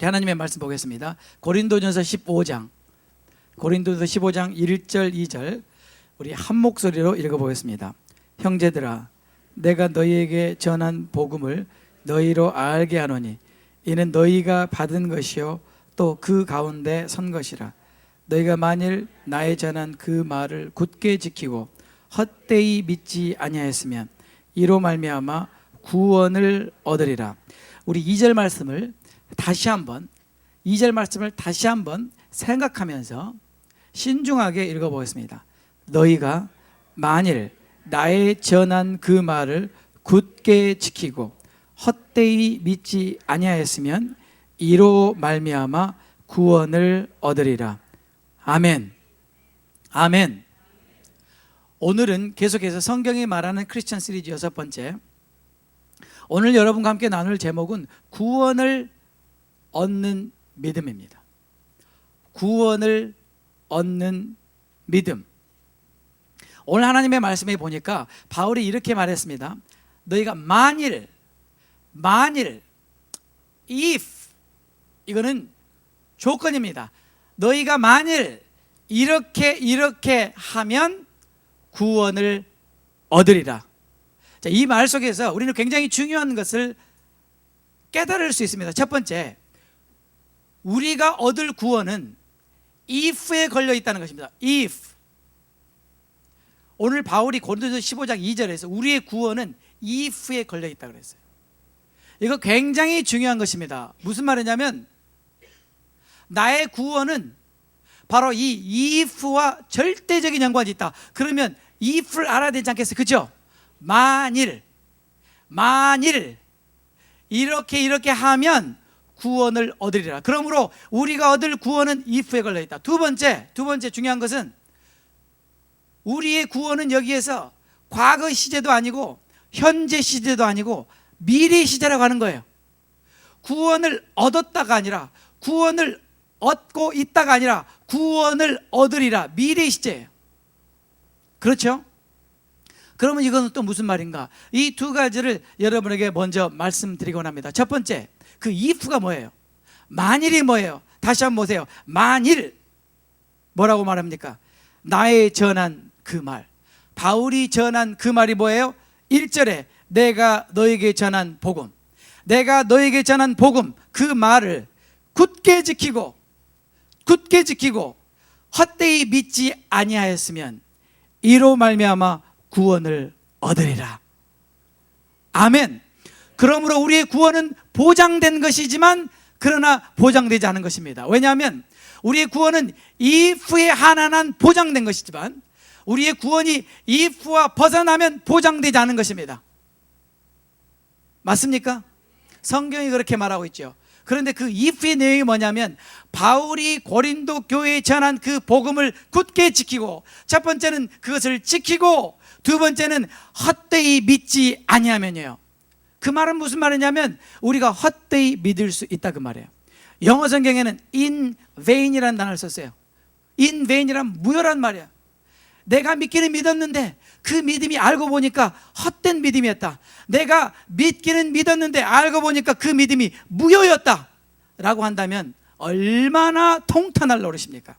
하나님의 말씀 보겠습니다. 고린도전서 15장 1절 2절 우리 한 목소리로 읽어보겠습니다. 형제들아, 내가 너희에게 전한 복음을 너희로 알게 하노니 이는 너희가 받은 것이요 또 그 가운데 선 것이라. 너희가 만일 나의 전한 그 말을 굳게 지키고 헛되이 믿지 아니하였으면 이로 말미암아 구원을 얻으리라. 우리 2절 말씀을 다시 한번 생각하면서 신중하게 읽어보겠습니다. 너희가 만일 나의 전한 그 말을 굳게 지키고 헛되이 믿지 아니하였으면 이로 말미암아 구원을 얻으리라. 아멘. 아멘. 오늘은 계속해서 성경이 말하는 크리스천 시리즈 6번째, 오늘 여러분과 함께 나눌 제목은 구원을 얻는 믿음입니다. 구원을 얻는 믿음. 오늘 하나님의 말씀에 보니까 바울이 이렇게 말했습니다. 너희가 만일 if, 이거는 조건입니다. 너희가 만일 이렇게 하면 구원을 얻으리라. 자, 이 말 속에서 우리는 굉장히 중요한 것을 깨달을 수 있습니다. 첫 번째, 우리가 얻을 구원은 if에 걸려 있다는 것입니다. if. 오늘 바울이 고린도전서 15장 2절에서 우리의 구원은 if에 걸려 있다고 그랬어요. 이거 굉장히 중요한 것입니다. 무슨 말이냐면 나의 구원은 바로 이 if와 절대적인 연관이 있다. 그러면 if를 알아야 되지 않겠어요? 그죠? 만일 이렇게 하면 구원을 얻으리라. 그러므로 우리가 얻을 구원은 if에 걸려 있다. 두 번째 중요한 것은 우리의 구원은 여기에서 과거 시제도 아니고 현재 시제도 아니고 미래 시제라고 하는 거예요. 구원을 얻었다가 아니라 구원을 얻고 있다가 아니라 구원을 얻으리라. 미래 시제예요. 그렇죠? 그러면 이건 또 무슨 말인가? 이 두 가지를 여러분에게 먼저 말씀드리곤 합니다. 첫 번째, 그 if가 뭐예요? 만일이 뭐예요? 다시 한번 보세요. 만일 뭐라고 말합니까? 나의 전한 그 말. 바울이 전한 그 말이 뭐예요? 1절에 내가 너에게 전한 복음. 내가 너에게 전한 복음, 그 말을 굳게 지키고 헛되이 믿지 아니하였으면 이로 말미암아 구원을 얻으리라. 아멘. 그러므로 우리의 구원은 보장된 것이지만 그러나 보장되지 않은 것입니다. 왜냐하면 우리의 구원은 if에 한한 보장된 것이지만 우리의 구원이 if와 벗어나면 보장되지 않은 것입니다. 맞습니까? 성경이 그렇게 말하고 있죠. 그런데 그 if의 내용이 뭐냐면 바울이 고린도 교회에 전한 그 복음을 굳게 지키고, 첫 번째는 그것을 지키고 두 번째는 헛되이 믿지 아니하면이에요. 그 말은 무슨 말이냐면 우리가 헛되이 믿을 수 있다 그 말이에요. 영어 성경에는 in vain이라는 단어를 썼어요. in vain이란 무효란 말이야. 내가 믿기는 믿었는데 그 믿음이 알고 보니까 헛된 믿음이었다. 내가 믿기는 믿었는데 알고 보니까 그 믿음이 무효였다 라고 한다면 얼마나 통탄할 노릇입니까?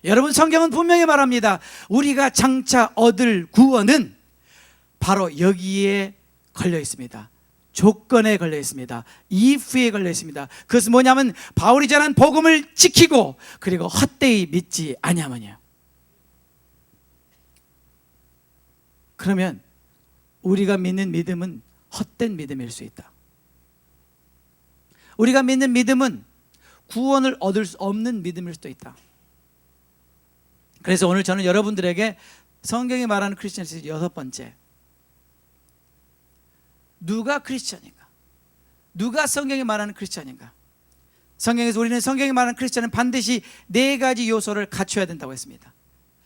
여러분, 성경은 분명히 말합니다. 우리가 장차 얻을 구원은 바로 여기에 걸려 있습니다. 조건에 걸려 있습니다. if에 걸려 있습니다. 그것은 뭐냐면 바울이 전한 복음을 지키고 그리고 헛되이 믿지 아니하면요. 그러면 우리가 믿는 믿음은 헛된 믿음일 수 있다. 우리가 믿는 믿음은 구원을 얻을 수 없는 믿음일 수도 있다. 그래서 오늘 저는 여러분들에게 성경이 말하는 크리스천 시리즈 6번째, 누가 크리스천인가? 누가 성경이 말하는 크리스천인가? 성경에서 우리는 성경이 말하는 크리스천은 반드시 4가지 요소를 갖춰야 된다고 했습니다.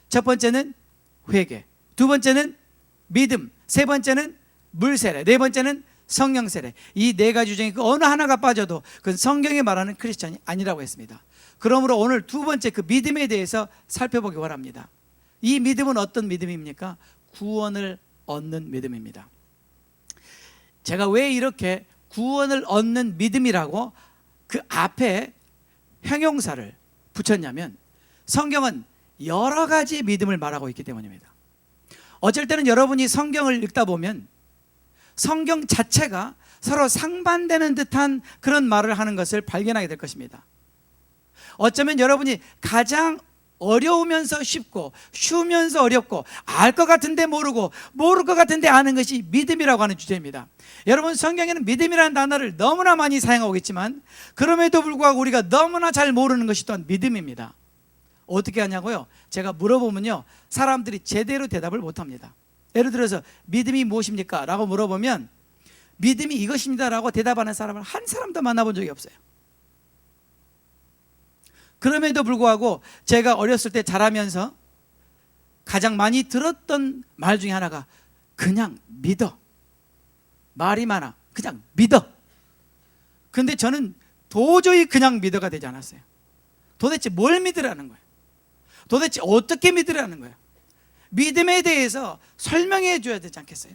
첫 번째는 회개, 두 번째는 믿음, 세 번째는 물세례, 네 번째는 성령 세례. 이 4가지 중에 그 어느 하나가 빠져도 그건 성경이 말하는 크리스천이 아니라고 했습니다. 그러므로 오늘 두 번째 그 믿음에 대해서 살펴보기 원합니다. 이 믿음은 어떤 믿음입니까? 구원을 얻는 믿음입니다. 제가 왜 이렇게 구원을 얻는 믿음이라고 그 앞에 형용사를 붙였냐면 성경은 여러 가지 믿음을 말하고 있기 때문입니다. 어쩔 때는 여러분이 성경을 읽다 보면 성경 자체가 서로 상반되는 듯한 그런 말을 하는 것을 발견하게 될 것입니다. 어쩌면 여러분이 가장 어려우면서 쉽고 쉬우면서 어렵고 알 것 같은데 모르고 모를 것 같은데 아는 것이 믿음이라고 하는 주제입니다. 여러분, 성경에는 믿음이라는 단어를 너무나 많이 사용하고 있지만 그럼에도 불구하고 우리가 너무나 잘 모르는 것이 또한 믿음입니다. 어떻게 하냐고요? 제가 물어보면요, 사람들이 제대로 대답을 못합니다. 예를 들어서 믿음이 무엇입니까? 라고 물어보면 믿음이 이것입니다 라고 대답하는 사람을 한 사람도 만나본 적이 없어요. 그럼에도 불구하고 제가 어렸을 때 자라면서 가장 많이 들었던 말 중에 하나가 그냥 믿어. 말이 많아. 그냥 믿어. 근데 저는 도저히 그냥 믿어가 되지 않았어요. 도대체 뭘 믿으라는 거예요? 도대체 어떻게 믿으라는 거예요? 믿음에 대해서 설명해 줘야 되지 않겠어요?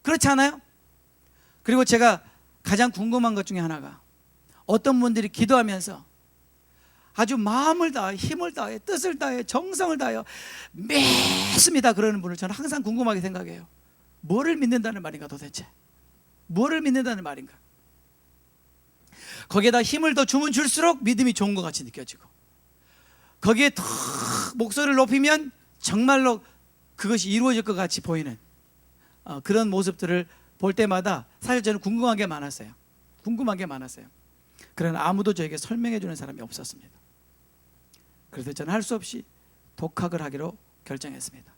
그렇지 않아요? 그리고 제가 가장 궁금한 것 중에 하나가 어떤 분들이 기도하면서 아주 마음을 다해, 힘을 다해, 뜻을 다해, 정성을 다하여 믿습니다 그러는 분을 저는 항상 궁금하게 생각해요. 뭐를 믿는다는 말인가 도대체? 뭐를 믿는다는 말인가? 거기에다 힘을 더 주면 줄수록 믿음이 좋은 것 같이 느껴지고 거기에 더 목소리를 높이면 정말로 그것이 이루어질 것 같이 보이는 그런 모습들을 볼 때마다 사실 저는 궁금한 게 많았어요. 그러나 아무도 저에게 설명해 주는 사람이 없었습니다. 그래서 저는 할 수 없이 독학을 하기로 결정했습니다.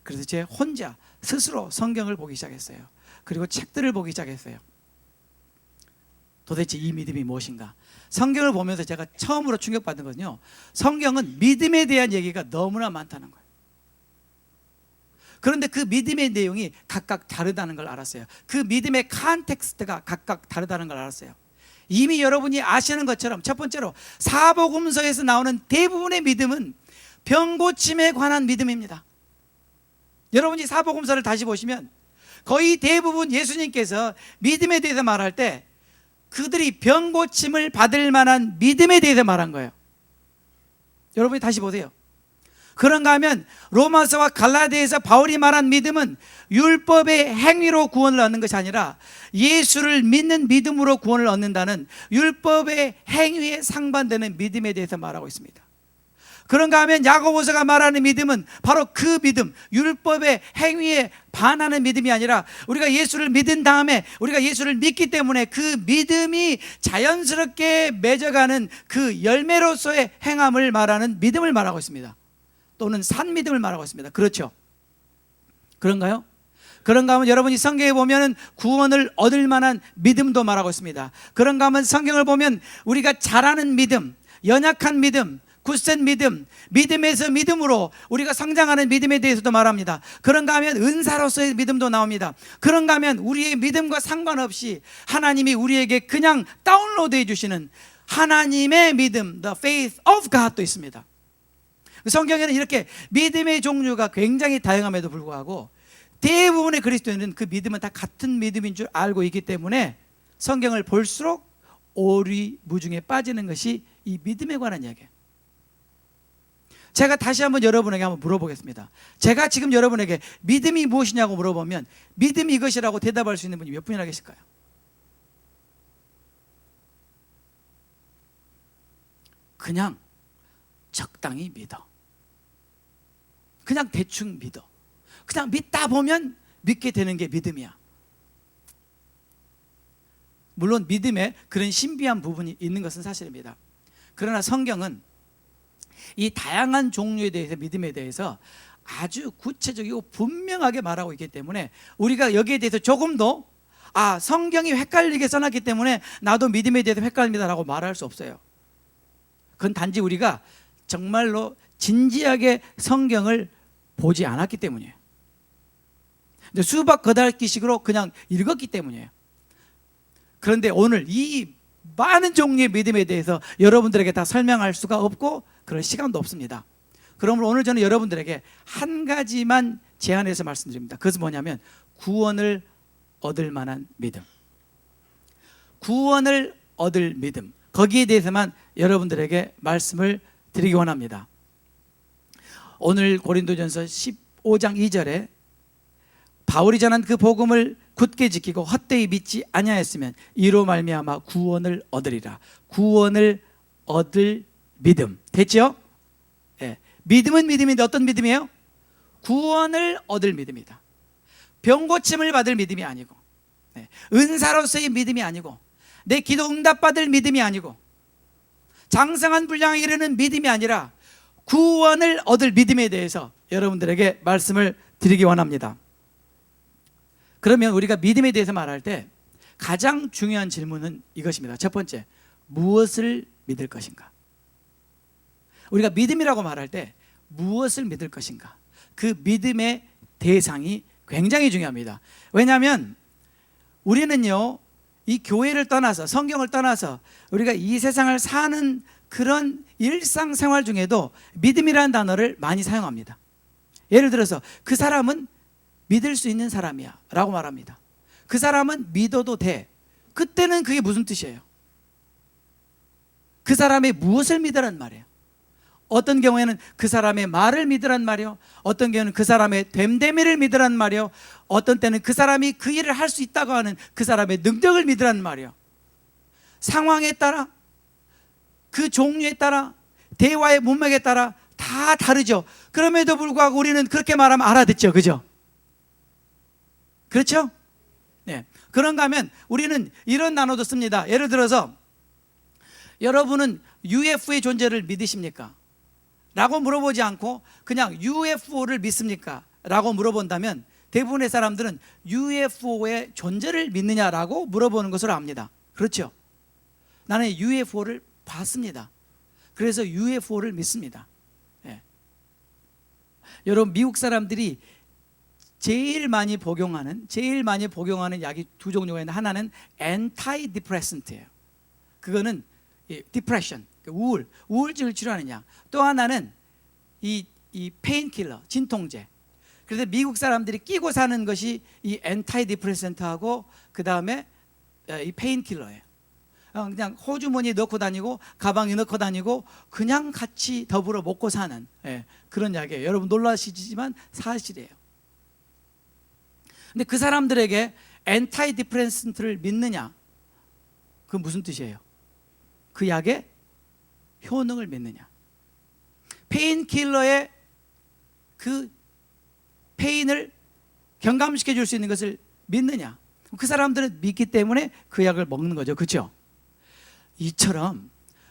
그래서 제 혼자 스스로 성경을 보기 시작했어요. 그리고 책들을 보기 시작했어요. 도대체 이 믿음이 무엇인가? 성경을 보면서 제가 처음으로 충격받은 것은요, 성경은 믿음에 대한 얘기가 너무나 많다는 거예요. 그런데 그 믿음의 내용이 각각 다르다는 걸 알았어요. 그 믿음의 컨텍스트가 각각 다르다는 걸 알았어요. 이미 여러분이 아시는 것처럼 첫 번째로 사복음서에서 나오는 대부분의 믿음은 병고침에 관한 믿음입니다. 여러분이 사복음서를 다시 보시면 거의 대부분 예수님께서 믿음에 대해서 말할 때 그들이 병고침을 받을 만한 믿음에 대해서 말한 거예요. 여러분이 다시 보세요. 그런가 하면 로마서와 갈라디아에서 바울이 말한 믿음은 율법의 행위로 구원을 얻는 것이 아니라 예수를 믿는 믿음으로 구원을 얻는다는 율법의 행위에 상반되는 믿음에 대해서 말하고 있습니다. 그런가 하면 야고보서가 말하는 믿음은 바로 그 믿음, 율법의 행위에 반하는 믿음이 아니라 우리가 예수를 믿은 다음에 우리가 예수를 믿기 때문에 그 믿음이 자연스럽게 맺어가는 그 열매로서의 행함을 말하는 믿음을 말하고 있습니다. 또는 산 믿음을 말하고 있습니다. 그렇죠? 그런가요? 그런가 하면 여러분이 성경에 보면 구원을 얻을 만한 믿음도 말하고 있습니다. 그런가 하면 성경을 보면 우리가 잘하는 믿음, 연약한 믿음, 굳센 믿음, 믿음에서 믿음으로 우리가 성장하는 믿음에 대해서도 말합니다. 그런가 하면 은사로서의 믿음도 나옵니다. 그런가 하면 우리의 믿음과 상관없이 하나님이 우리에게 그냥 다운로드해 주시는 하나님의 믿음, the faith of God도 있습니다. 성경에는 이렇게 믿음의 종류가 굉장히 다양함에도 불구하고 대부분의 그리스도인은 그 믿음은 다 같은 믿음인 줄 알고 있기 때문에 성경을 볼수록 오리무중에 빠지는 것이 이 믿음에 관한 이야기예요. 제가 다시 한번 여러분에게 한번 물어보겠습니다. 제가 지금 여러분에게 믿음이 무엇이냐고 물어보면 믿음이 이것이라고 대답할 수 있는 분이 몇 분이나 계실까요? 그냥 적당히 믿어. 그냥 대충 믿어. 그냥 믿다 보면 믿게 되는 게 믿음이야. 물론 믿음에 그런 신비한 부분이 있는 것은 사실입니다. 그러나 성경은 이 다양한 종류에 대해서 믿음에 대해서 아주 구체적이고 분명하게 말하고 있기 때문에 우리가 여기에 대해서 조금 더 성경이 헷갈리게 써놨기 때문에 나도 믿음에 대해서 헷갈립니다라고 말할 수 없어요. 그건 단지 우리가 정말로 진지하게 성경을 보지 않았기 때문이에요. 수박 거달기식으로 그냥 읽었기 때문이에요. 그런데 오늘 이 많은 종류의 믿음에 대해서 여러분들에게 다 설명할 수가 없고 그럴 시간도 없습니다. 그러므로 오늘 저는 여러분들에게 한 가지만 제안해서 말씀드립니다. 그것은 뭐냐면 구원을 얻을 만한 믿음. 구원을 얻을 믿음, 거기에 대해서만 여러분들에게 말씀을 드리기 원합니다. 오늘 고린도전서 15장 2절에 바울이 전한 그 복음을 굳게 지키고 헛되이 믿지 아니하였으면 이로 말미암아 구원을 얻으리라. 구원을 얻을 믿음 됐죠? 예. 믿음은 믿음인데 어떤 믿음이에요? 구원을 얻을 믿음이다. 병고침을 받을 믿음이 아니고, 은사로서의 믿음이 아니고, 내 기도 응답받을 믿음이 아니고, 장성한 분량에 이르는 믿음이 아니라 구원을 얻을 믿음에 대해서 여러분들에게 말씀을 드리기 원합니다. 그러면 우리가 믿음에 대해서 말할 때 가장 중요한 질문은 이것입니다. 첫 번째, 무엇을 믿을 것인가? 우리가 믿음이라고 말할 때 무엇을 믿을 것인가? 그 믿음의 대상이 굉장히 중요합니다. 왜냐하면 우리는요, 이 교회를 떠나서, 성경을 떠나서 우리가 이 세상을 사는 그런 일상생활 중에도 믿음이라는 단어를 많이 사용합니다. 예를 들어서 그 사람은 믿을 수 있는 사람이야 라고 말합니다. 그 사람은 믿어도 돼. 그때는 그게 무슨 뜻이에요? 그 사람의 무엇을 믿으란 말이에요. 어떤 경우에는 그 사람의 말을 믿으란 말이요, 어떤 경우에는 그 사람의 됨됨이를 믿으란 말이요, 어떤 때는 그 사람이 그 일을 할 수 있다고 하는 그 사람의 능력을 믿으란 말이요. 상황에 따라, 그 종류에 따라, 대화의 문맥에 따라 다 다르죠. 그럼에도 불구하고 우리는 그렇게 말하면 알아듣죠. 그죠? 그렇죠? 네. 그런가 하면 우리는 이런 단어도 씁니다. 예를 들어서 여러분은 UFO의 존재를 믿으십니까? 라고 물어보지 않고 그냥 UFO를 믿습니까? 라고 물어본다면 대부분의 사람들은 UFO의 존재를 믿느냐라고 물어보는 것으로 압니다. 그렇죠? 나는 UFO를 봤습니다. 그래서 UFO를 믿습니다. 네. 여러분, 미국 사람들이 제일 많이 복용하는 약이 두 종류가 있는데, 하나는 엔타이 디프레센트예요. 그거는 디프레션, 우울증을 치료하는 약. 또 하나는 이 페인킬러, 진통제. 그래서 미국 사람들이 끼고 사는 것이 이 엔타이 디프레센트하고 그 다음에 이 페인킬러예요. 그냥 호주머니에 넣고 다니고 가방에 넣고 다니고 그냥 같이 더불어 먹고 사는, 그런 약이에요. 여러분 놀라시지만 사실이에요. 근데 그 사람들에게 엔타이 디프레센트를 믿느냐? 그건 무슨 뜻이에요? 그 약의 효능을 믿느냐? 페인킬러의 그 페인을 경감시켜 줄 수 있는 것을 믿느냐? 그 사람들은 믿기 때문에 그 약을 먹는 거죠. 그렇죠? 이처럼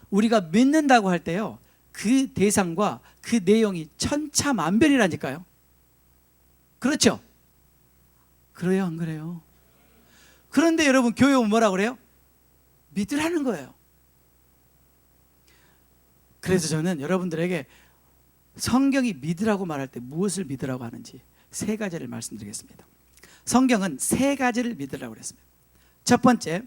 우리가 믿는다고 할 때요, 그 대상과 그 내용이 천차만별이라니까요. 그렇죠? 그래요, 안 그래요? 그런데 여러분, 교회 오면 뭐라고 그래요? 믿으라는 거예요. 그래서 저는 여러분들에게 성경이 믿으라고 말할 때 무엇을 믿으라고 하는지 세 가지를 말씀드리겠습니다. 성경은 세 가지를 믿으라고 그랬습니다. 첫 번째,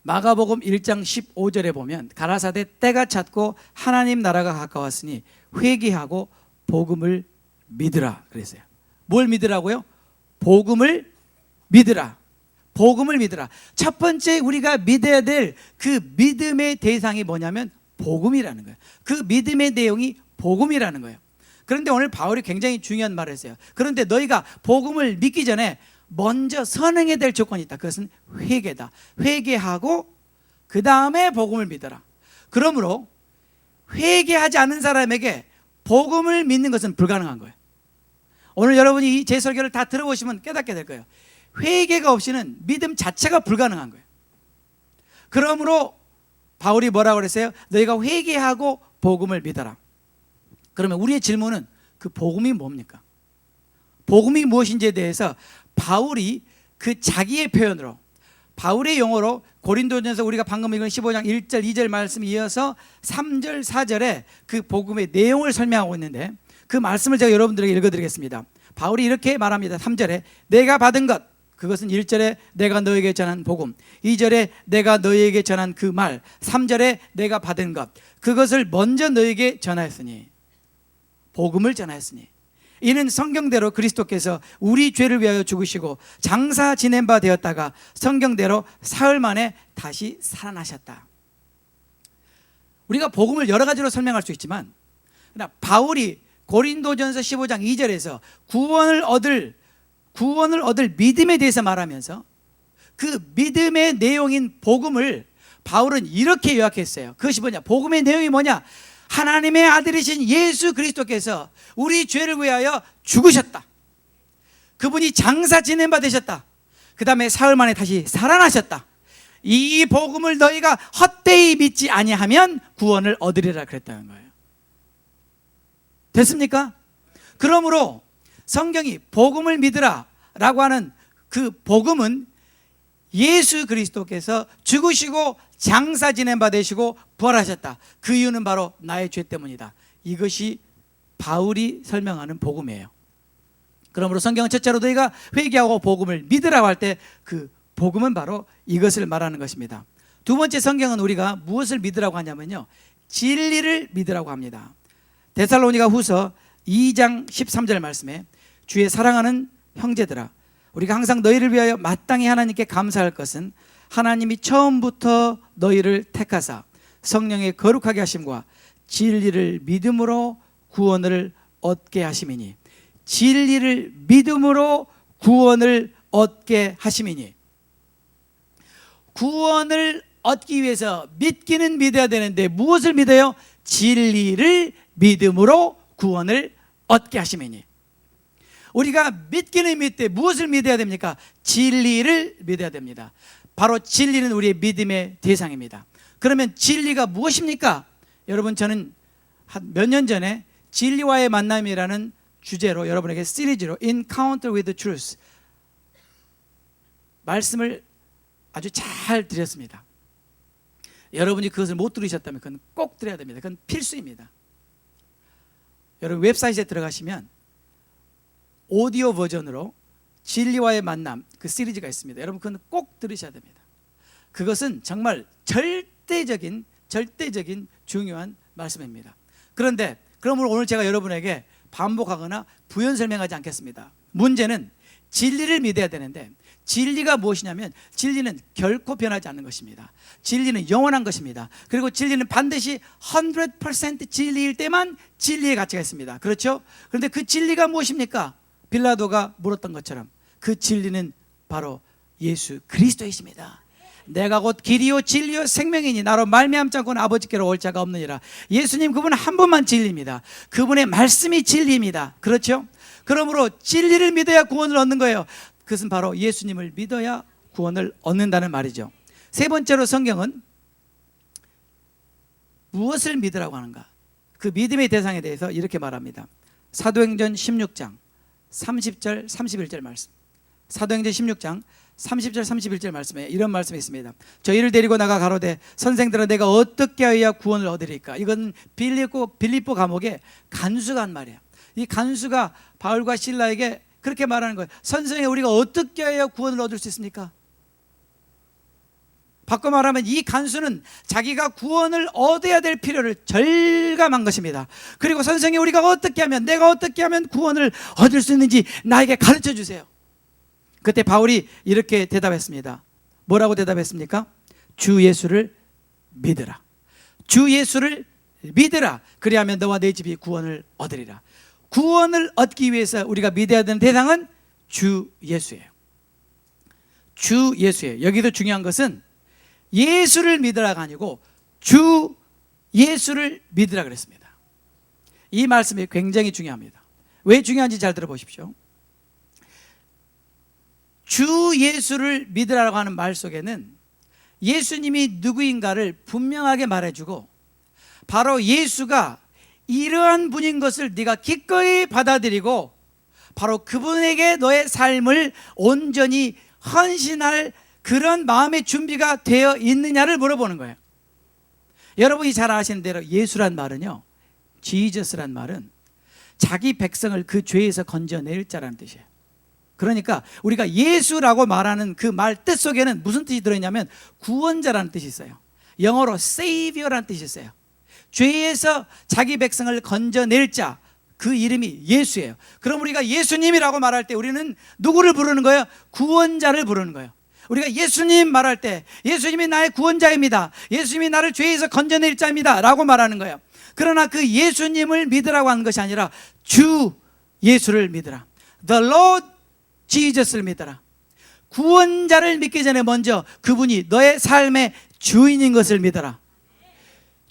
마가복음 1장 15절에 보면 가라사대 때가 찼고 하나님 나라가 가까웠으니 회개하고 복음을 믿으라 그랬어요. 뭘 믿으라고요? 복음을 믿으라. 복음을 믿으라. 첫 번째 우리가 믿어야 될 그 믿음의 대상이 뭐냐면 복음이라는 거예요. 그 믿음의 내용이 복음이라는 거예요. 그런데 오늘 바울이 굉장히 중요한 말을 했어요. 그런데 너희가 복음을 믿기 전에 먼저 선행해야 될 조건이 있다. 그것은 회개다. 회개하고 그 다음에 복음을 믿어라. 그러므로 회개하지 않은 사람에게 복음을 믿는 것은 불가능한 거예요. 오늘 여러분이 제 설교를 다 들어보시면 깨닫게 될 거예요. 회개가 없이는 믿음 자체가 불가능한 거예요. 그러므로 바울이 뭐라고 그랬어요? 너희가 회개하고 복음을 믿어라. 그러면 우리의 질문은 그 복음이 뭡니까? 복음이 무엇인지에 대해서 바울이 그 자기의 표현으로, 바울의 용어로 고린도전서 우리가 방금 읽은 15장 1절 2절 말씀 이어서 3절 4절에 그 복음의 내용을 설명하고 있는데, 그 말씀을 제가 여러분들에게 읽어드리겠습니다. 바울이 이렇게 말합니다. 3절에 내가 받은 것, 그것은 1절에 내가 너에게 전한 복음, 2절에 내가 너에게 전한 그 말, 3절에 내가 받은 것, 그것을 먼저 너에게 전하였으니, 복음을 전하였으니. 이는 성경대로 그리스도께서 우리 죄를 위하여 죽으시고 장사 지낸 바 되었다가 성경대로 사흘 만에 다시 살아나셨다. 우리가 복음을 여러 가지로 설명할 수 있지만 그러나 바울이 고린도전서 15장 2절에서 구원을 얻을 믿음에 대해서 말하면서 그 믿음의 내용인 복음을 바울은 이렇게 요약했어요. 그것이 뭐냐? 복음의 내용이 뭐냐? 하나님의 아들이신 예수 그리스도께서 우리 죄를 위하여 죽으셨다. 그분이 장사 지낸 바 되셨다. 그 다음에 사흘 만에 다시 살아나셨다. 이 복음을 너희가 헛되이 믿지 아니하면 구원을 얻으리라 그랬다는 거예요. 됐습니까? 그러므로 성경이 복음을 믿으라 라고 하는 그 복음은 예수 그리스도께서 죽으시고 장사 지낸 바 되시고 부활하셨다. 그 이유는 바로 나의 죄 때문이다. 이것이 바울이 설명하는 복음이에요. 그러므로 성경은 첫째로 너희가 회개하고 복음을 믿으라고 할 때 그 복음은 바로 이것을 말하는 것입니다. 두 번째, 성경은 우리가 무엇을 믿으라고 하냐면요, 진리를 믿으라고 합니다. 데살로니가 후서 2장 13절 말씀에 주의 사랑하는 형제들아, 우리가 항상 너희를 위하여 마땅히 하나님께 감사할 것은 하나님이 처음부터 너희를 택하사 성령의 거룩하게 하심과 진리를 믿음으로 구원을 얻게 하심이니. 진리를 믿음으로 구원을 얻게 하심이니. 구원을 얻기 위해서 믿기는 믿어야 되는데 무엇을 믿어요? 진리를 믿음으로 구원을 얻게 하심이니. 우리가 믿기는 믿되 무엇을 믿어야 됩니까? 진리를 믿어야 됩니다. 바로 진리는 우리의 믿음의 대상입니다. 그러면 진리가 무엇입니까? 여러분, 저는 한 몇 년 전에 진리와의 만남이라는 주제로 여러분에게 시리즈로 Encounter with the Truth 말씀을 아주 잘 드렸습니다. 여러분이 그것을 못 들으셨다면 그건 꼭 들어야 됩니다. 그건 필수입니다. 여러분, 웹사이트에 들어가시면 오디오 버전으로 진리와의 만남 그 시리즈가 있습니다. 여러분, 그건 꼭 들으셔야 됩니다. 그것은 정말 절대적인 중요한 말씀입니다. 그런데 그러므로 오늘 제가 여러분에게 반복하거나 부연 설명하지 않겠습니다. 문제는 진리를 믿어야 되는데 진리가 무엇이냐면 진리는 결코 변하지 않는 것입니다. 진리는 영원한 것입니다. 그리고 진리는 반드시 100% 진리일 때만 진리의 가치가 있습니다. 그렇죠? 그런데 그 진리가 무엇입니까? 빌라도가 물었던 것처럼 그 진리는 바로 예수 그리스도이십니다. 내가 곧 길이요 진리요 생명이니 나로 말미암지 않고는 아버지께로 올 자가 없느니라. 예수님, 그분 한 분만 진리입니다. 그분의 말씀이 진리입니다. 그렇죠? 그러므로 진리를 믿어야 구원을 얻는 거예요. 그것은 바로 예수님을 믿어야 구원을 얻는다는 말이죠. 세 번째로 성경은 무엇을 믿으라고 하는가? 그 믿음의 대상에 대해서 이렇게 말합니다. 사도행전 16장 30절 31절 말씀. 사도행전 16장 30절 31절 말씀에 이런 말씀이 있습니다. 저희를 데리고 나가 가로되 선생들아 내가 어떻게 하여야 구원을 얻으리까? 이건 빌립보 감옥의 간수가 한 말이에요. 이 간수가 바울과 실라에게 그렇게 말하는 거예요. 선생님, 우리가 어떻게 해야 구원을 얻을 수 있습니까? 바꿔 말하면 이 간수는 자기가 구원을 얻어야 될 필요를 절감한 것입니다. 그리고 선생님, 우리가 어떻게 하면, 내가 어떻게 하면 구원을 얻을 수 있는지 나에게 가르쳐 주세요. 그때 바울이 이렇게 대답했습니다. 뭐라고 대답했습니까? 주 예수를 믿으라. 주 예수를 믿으라. 그리하면 너와 내 집이 구원을 얻으리라. 구원을 얻기 위해서 우리가 믿어야 되는 대상은 주 예수예요. 주 예수예요. 여기도 중요한 것은 예수를 믿으라가 아니고 주 예수를 믿으라 그랬습니다. 이 말씀이 굉장히 중요합니다. 왜 중요한지 잘 들어보십시오. 주 예수를 믿으라고 하는 말 속에는 예수님이 누구인가를 분명하게 말해주고 바로 예수가 이러한 분인 것을 네가 기꺼이 받아들이고 바로 그분에게 너의 삶을 온전히 헌신할 그런 마음의 준비가 되어 있느냐를 물어보는 거예요. 여러분이 잘 아시는 대로 예수란 말은요, 지저스란 말은 자기 백성을 그 죄에서 건져낼 자라는 뜻이에요. 그러니까 우리가 예수라고 말하는 그 말 뜻 속에는 무슨 뜻이 들어있냐면 구원자라는 뜻이 있어요. 영어로 Savior라는 뜻이 있어요. 죄에서 자기 백성을 건져낼 자, 그 이름이 예수예요. 그럼 우리가 예수님이라고 말할 때 우리는 누구를 부르는 거예요? 구원자를 부르는 거예요. 우리가 예수님 말할 때 예수님이 나의 구원자입니다, 예수님이 나를 죄에서 건져낼 자입니다 라고 말하는 거예요. 그러나 그 예수님을 믿으라고 하는 것이 아니라 주 예수를 믿으라, The Lord Jesus를 믿으라. 구원자를 믿기 전에 먼저 그분이 너의 삶의 주인인 것을 믿어라.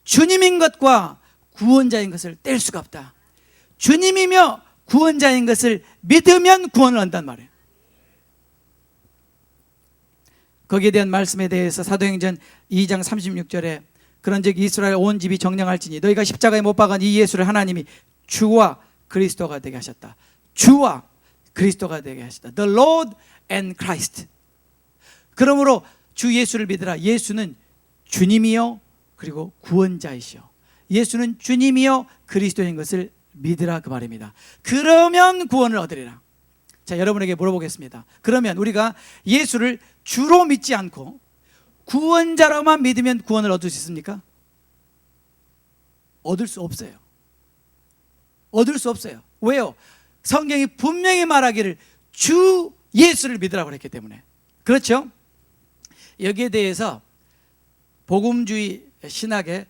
주님인 것과 구원자인 것을 뗄 수가 없다. 주님이며 구원자인 것을 믿으면 구원을 얻는단 말이에요. 거기에 대한 말씀에 대해서 사도행전 2장 36절에 그런즉 이스라엘 온 집이 정령할지니 너희가 십자가에 못 박은 이 예수를 하나님이 주와 그리스도가 되게 하셨다. 주와 그리스도가 되게 하셨다. The Lord and Christ. 그러므로 주 예수를 믿으라. 예수는 주님이요 그리고 구원자이시오. 예수는 주님이요 그리스도인 것을 믿으라, 그 말입니다. 그러면 구원을 얻으리라. 자, 여러분에게 물어보겠습니다. 그러면 우리가 예수를 주로 믿지 않고 구원자로만 믿으면 구원을 얻을 수 있습니까? 얻을 수 없어요. 얻을 수 없어요. 왜요? 성경이 분명히 말하기를 주 예수를 믿으라고 그랬기 때문에. 그렇죠? 여기에 대해서 복음주의 신학에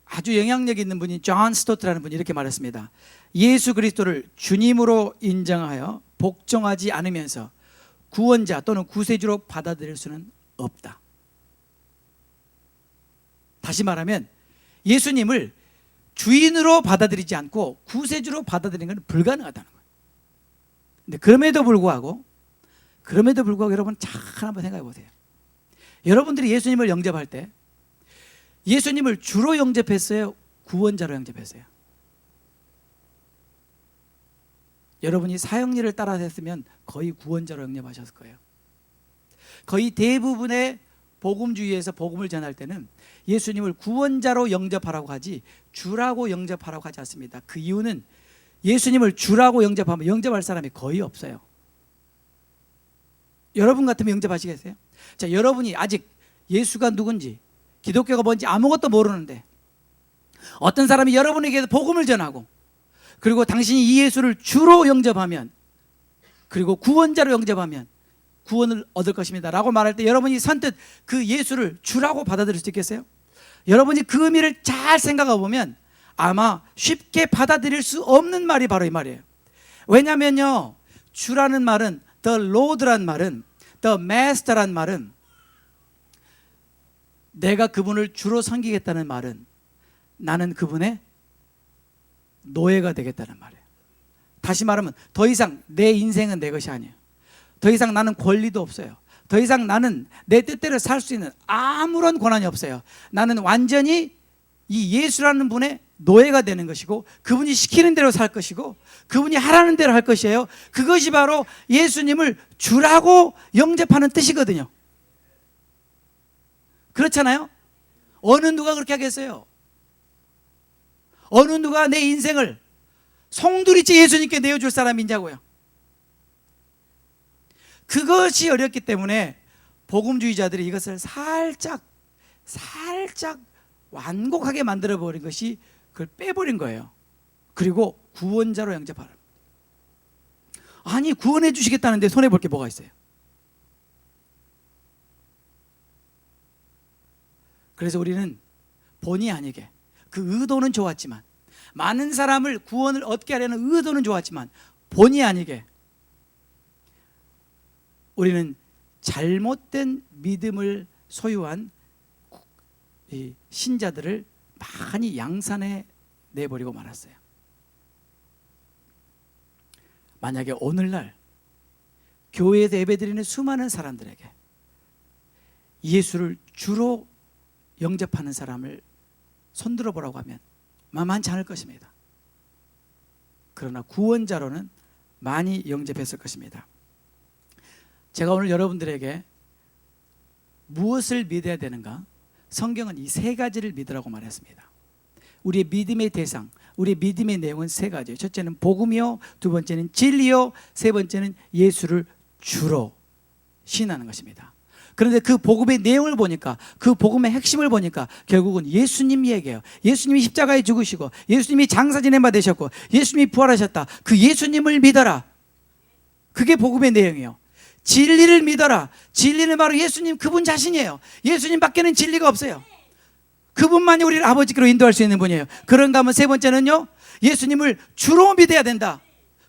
아주 영향력 있는 분이 존 스토트라는 분이 이렇게 말했습니다. 예수 그리스도를 주님으로 인정하여 복종하지 않으면서 구원자 또는 구세주로 받아들일 수는 없다. 다시 말하면 예수님을 주인으로 받아들이지 않고 구세주로 받아들이는 건 불가능하다는 거예요. 근데 그럼에도 불구하고 여러분 잘 한번 생각해 보세요. 여러분들이 예수님을 영접할 때 예수님을 주로 영접했어요? 구원자로 영접했어요? 여러분이 사형리를 따라서 했으면 거의 구원자로 영접하셨을 거예요. 거의 대부분의 복음주의에서 복음을 전할 때는 예수님을 구원자로 영접하라고 하지 주라고 영접하라고 하지 않습니다. 그 이유는 예수님을 주라고 영접하면 영접할 사람이 거의 없어요. 여러분 같으면 영접하시겠어요? 자, 여러분이 아직 예수가 누군지 기독교가 뭔지 아무것도 모르는데 어떤 사람이 여러분에게 복음을 전하고 그리고 당신이 이 예수를 주로 영접하면 그리고 구원자로 영접하면 구원을 얻을 것입니다 라고 말할 때 여러분이 선뜻 그 예수를 주라고 받아들일 수 있겠어요? 여러분이 그 의미를 잘 생각해 보면 아마 쉽게 받아들일 수 없는 말이 바로 이 말이에요. 왜냐면요, 주라는 말은 The Lord란 말은 The Master란 말은 내가 그분을 주로 섬기겠다는 말은 나는 그분의 노예가 되겠다는 말이에요. 다시 말하면 더 이상 내 인생은 내 것이 아니에요. 더 이상 나는 권리도 없어요. 더 이상 나는 내 뜻대로 살 수 있는 아무런 권한이 없어요. 나는 완전히 이 예수라는 분의 노예가 되는 것이고 그분이 시키는 대로 살 것이고 그분이 하라는 대로 할 것이에요. 그것이 바로 예수님을 주라고 영접하는 뜻이거든요. 그렇잖아요? 어느 누가 그렇게 하겠어요? 어느 누가 내 인생을 송두리째 예수님께 내어줄 사람이 있냐고요? 그것이 어렵기 때문에 복음주의자들이 이것을 살짝 완곡하게 만들어버린 것이 그걸 빼버린 거예요. 그리고 구원자로 영접하라. 아니, 구원해 주시겠다는데 손해볼 게 뭐가 있어요? 그래서 우리는 본의 아니게 그 의도는 좋았지만, 많은 사람을 구원을 얻게 하려는 의도는 좋았지만 본의 아니게 우리는 잘못된 믿음을 소유한 이 신자들을 많이 양산해 내버리고 말았어요. 만약에 오늘날 교회에서 예배드리는 수많은 사람들에게 예수를 주로 영접하는 사람을 손들어 보라고 하면 만만치 않을 것입니다. 그러나 구원자로는 많이 영접했을 것입니다. 제가 오늘 여러분들에게 무엇을 믿어야 되는가? 성경은 이 세 가지를 믿으라고 말했습니다. 우리의 믿음의 대상, 우리의 믿음의 내용은 세 가지예요. 첫째는 복음이요, 두 번째는 진리요, 세 번째는 예수를 주로 신하는 것입니다. 그런데 그 복음의 내용을 보니까, 그 복음의 핵심을 보니까 결국은 예수님 얘기예요. 예수님이 십자가에 죽으시고, 예수님이 장사 지낸 바 되셨고, 예수님이 부활하셨다. 그 예수님을 믿어라. 그게 복음의 내용이에요. 진리를 믿어라. 진리는 바로 예수님, 그분 자신이에요. 예수님 밖에는 진리가 없어요. 그분만이 우리를 아버지께로 인도할 수 있는 분이에요. 그런가 하면 세 번째는요, 예수님을 주로 믿어야 된다.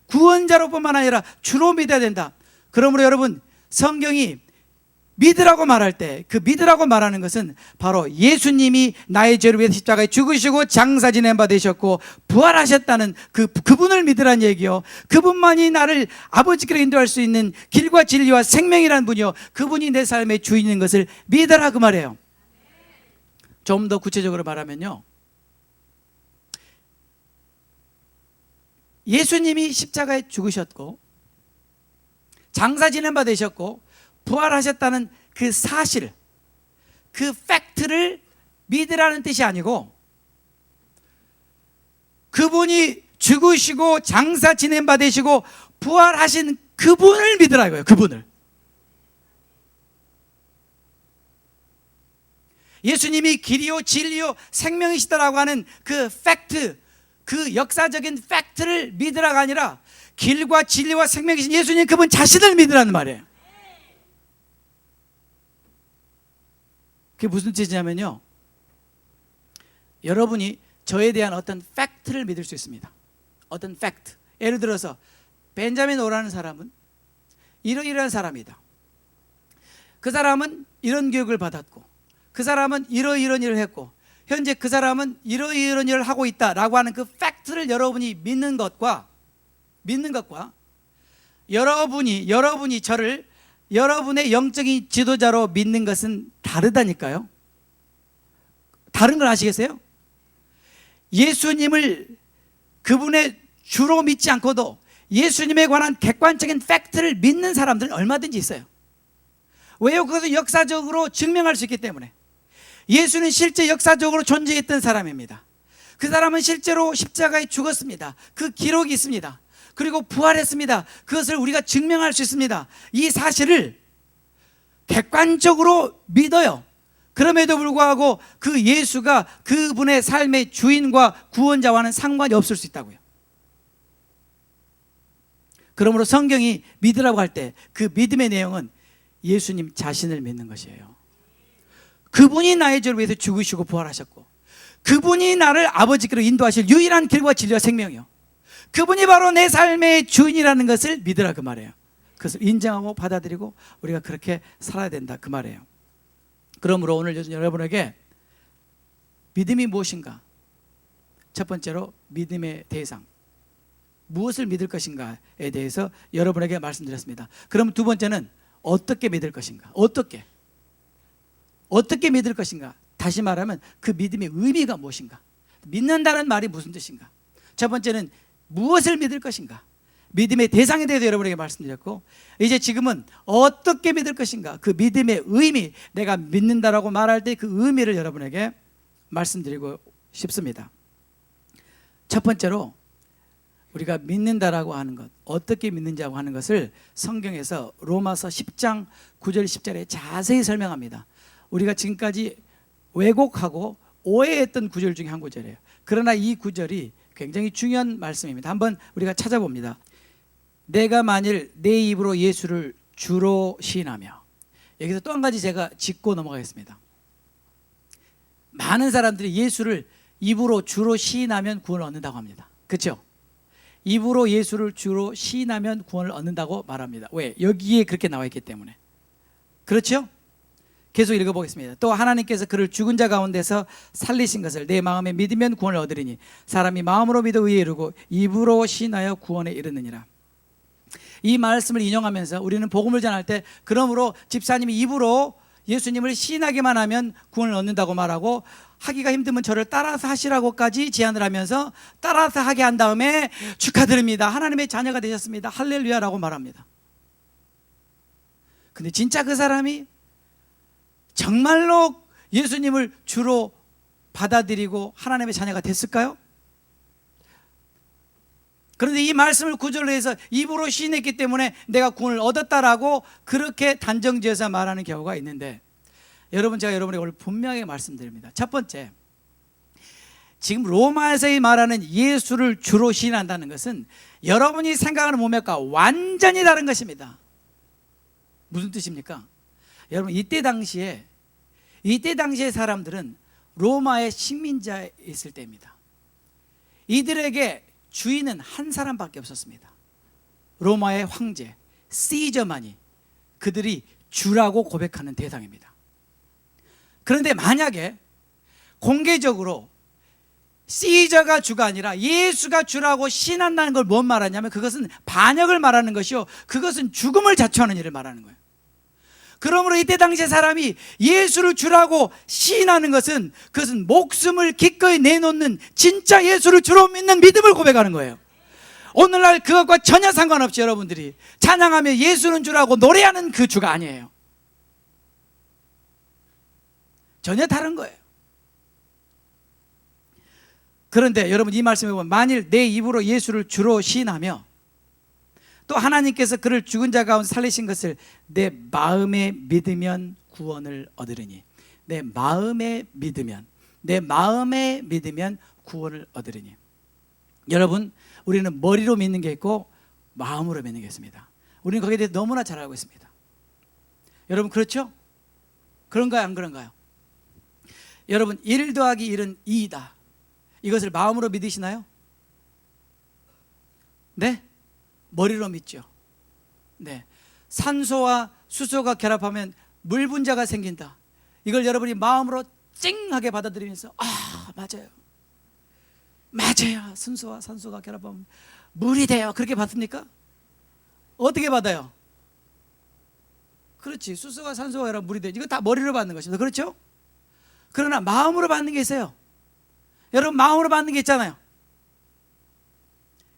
구원자로뿐만 아니라 주로 믿어야 된다. 그러므로 여러분, 성경이 믿으라고 말할 때, 그 믿으라고 말하는 것은 바로 예수님이 나의 죄를 위해 십자가에 죽으시고 장사 지낸 바 되셨고 부활하셨다는 그분을 믿으라는 얘기요. 그분만이 나를 아버지께로 인도할 수 있는 길과 진리와 생명이라는 분이요, 그분이 내 삶의 주인인 것을 믿으라, 그 말이에요. 좀 더 구체적으로 말하면요, 예수님이 십자가에 죽으셨고 장사 지낸 바 되셨고 부활하셨다는 그 사실, 그 팩트를 믿으라는 뜻이 아니고, 그분이 죽으시고 장사 지낸 바 되시고 부활하신 그분을 믿으라고요. 그분을. 예수님이 길이요 진리요 생명이시다라고 하는 그 팩트, 그 역사적인 팩트를 믿으라가 아니라 길과 진리와 생명이신 예수님, 그분 자신을 믿으라는 말이에요. 그게 무슨 뜻이냐면요, 여러분이 저에 대한 어떤 팩트를 믿을 수 있습니다. 어떤 팩트. 예를 들어서 벤자민 오라는 사람은 이러이러한 사람이다. 그 사람은 이런 교육을 받았고, 그 사람은 이러이러한 일을 했고, 현재 그 사람은 이러이러한 일을 하고 있다라고 하는 그 팩트를 여러분이 믿는 것과 여러분이 저를 여러분의 영적인 지도자로 믿는 것은 다르다니까요. 다른 걸 아시겠어요? 예수님을 그분의 주로 믿지 않고도 예수님에 관한 객관적인 팩트를 믿는 사람들은 얼마든지 있어요. 왜요? 그것은 역사적으로 증명할 수 있기 때문에. 예수는 실제 역사적으로 존재했던 사람입니다. 그 사람은 실제로 십자가에 죽었습니다. 그 기록이 있습니다. 그리고 부활했습니다. 그것을 우리가 증명할 수 있습니다. 이 사실을 객관적으로 믿어요. 그럼에도 불구하고 그 예수가 그분의 삶의 주인과 구원자와는 상관이 없을 수 있다고요. 그러므로 성경이 믿으라고 할 때 그 믿음의 내용은 예수님 자신을 믿는 것이에요. 그분이 나의 죄를 위해서 죽으시고 부활하셨고, 그분이 나를 아버지께로 인도하실 유일한 길과 진리와 생명이요, 그분이 바로 내 삶의 주인이라는 것을 믿으라, 그 말이에요. 그것을 인정하고 받아들이고 우리가 그렇게 살아야 된다, 그 말이에요. 그러므로 오늘 여러분에게 믿음이 무엇인가, 첫 번째로 믿음의 대상, 무엇을 믿을 것인가에 대해서 여러분에게 말씀드렸습니다. 그럼 두 번째는 어떻게 믿을 것인가, 어떻게 믿을 것인가. 다시 말하면 그 믿음의 의미가 무엇인가, 믿는다는 말이 무슨 뜻인가. 첫 번째는 무엇을 믿을 것인가, 믿음의 대상에 대해서 여러분에게 말씀드렸고, 이제 지금은 어떻게 믿을 것인가, 그 믿음의 의미, 내가 믿는다라고 말할 때 그 의미를 여러분에게 말씀드리고 싶습니다. 첫 번째로 우리가 믿는다라고 하는 것, 어떻게 믿는지라고 하는 것을 성경에서 로마서 10장 9절 10절에 자세히 설명합니다. 우리가 지금까지 왜곡하고 오해했던 구절 중에 한 구절이에요. 그러나 이 구절이 굉장히 중요한 말씀입니다. 한번 우리가 찾아봅니다. 내가 만일 내 입으로 예수를 주로 시인하며, 여기서 또 한 가지 제가 짚고 넘어가겠습니다. 많은 사람들이 예수를 입으로 주로 시인하면 구원을 얻는다고 합니다. 그렇죠? 입으로 예수를 주로 시인하면 구원을 얻는다고 말합니다. 왜? 여기에 그렇게 나와 있기 때문에. 그렇죠? 계속 읽어보겠습니다. 또 하나님께서 그를 죽은 자 가운데서 살리신 것을 내 마음에 믿으면 구원을 얻으리니 사람이 마음으로 믿어 의에 이르고 입으로 시인하여 구원에 이르느니라. 이 말씀을 인용하면서 우리는 복음을 전할 때, 그러므로 집사님이 입으로 예수님을 시인하기만 하면 구원을 얻는다고 말하고, 하기가 힘들면 저를 따라서 하시라고까지 제안을 하면서 따라서 하게 한 다음에 축하드립니다, 하나님의 자녀가 되셨습니다, 할렐루야라고 말합니다. 근데 진짜 그 사람이 정말로 예수님을 주로 받아들이고 하나님의 자녀가 됐을까요? 그런데 이 말씀을 구절로 해서 입으로 시인했기 때문에 내가 구원을 얻었다라고 그렇게 단정지어서 말하는 경우가 있는데, 여러분, 제가 여러분에게 오늘 분명하게 말씀드립니다. 첫 번째, 지금 로마에서 말하는 예수를 주로 시인한다는 것은 여러분이 생각하는 문맥과 완전히 다른 것입니다. 무슨 뜻입니까? 여러분, 이때 당시에 사람들은 로마의 식민자였을 때입니다. 이들에게 주인은 한 사람밖에 없었습니다. 로마의 황제 시저만이 그들이 주라고 고백하는 대상입니다. 그런데 만약에 공개적으로 시저가 주가 아니라 예수가 주라고 신한다는 걸 뭔 말하냐면, 그것은 반역을 말하는 것이요, 그것은 죽음을 자초하는 일을 말하는 거예요. 그러므로 이때 당시의 사람이 예수를 주라고 시인하는 것은, 그것은 목숨을 기꺼이 내놓는 진짜 예수를 주로 믿는 믿음을 고백하는 거예요. 오늘날 그것과 전혀 상관없이 여러분들이 찬양하며 예수는 주라고 노래하는 그 주가 아니에요. 전혀 다른 거예요. 그런데 여러분, 이 말씀에 보면 만일 내 입으로 예수를 주로 시인하며 또 하나님께서 그를 죽은 자 가운데 살리신 것을 내 마음에 믿으면 구원을 얻으리니. 내 마음에 믿으면 구원을 얻으리니. 여러분, 우리는 머리로 믿는 게 있고 마음으로 믿는 게 있습니다. 우리는 거기에 대해서 너무나 잘 알고 있습니다. 여러분, 그렇죠? 그런가요, 안 그런가요? 여러분, 1 더하기 1은 2이다, 이것을 마음으로 믿으시나요? 네? 머리로 믿죠. 네. 산소와 수소가 결합하면 물 분자가 생긴다, 이걸 여러분이 마음으로 찡하게 받아들이면서 맞아요, 순소와 산소가 결합하면 물이 돼요, 그렇게 받습니까? 어떻게 받아요? 그렇지, 수소와 산소가 결합하면 물이 되죠. 이거 다 머리로 받는 것입니다. 그렇죠? 그러나 마음으로 받는 게 있어요. 여러분, 마음으로 받는 게 있잖아요.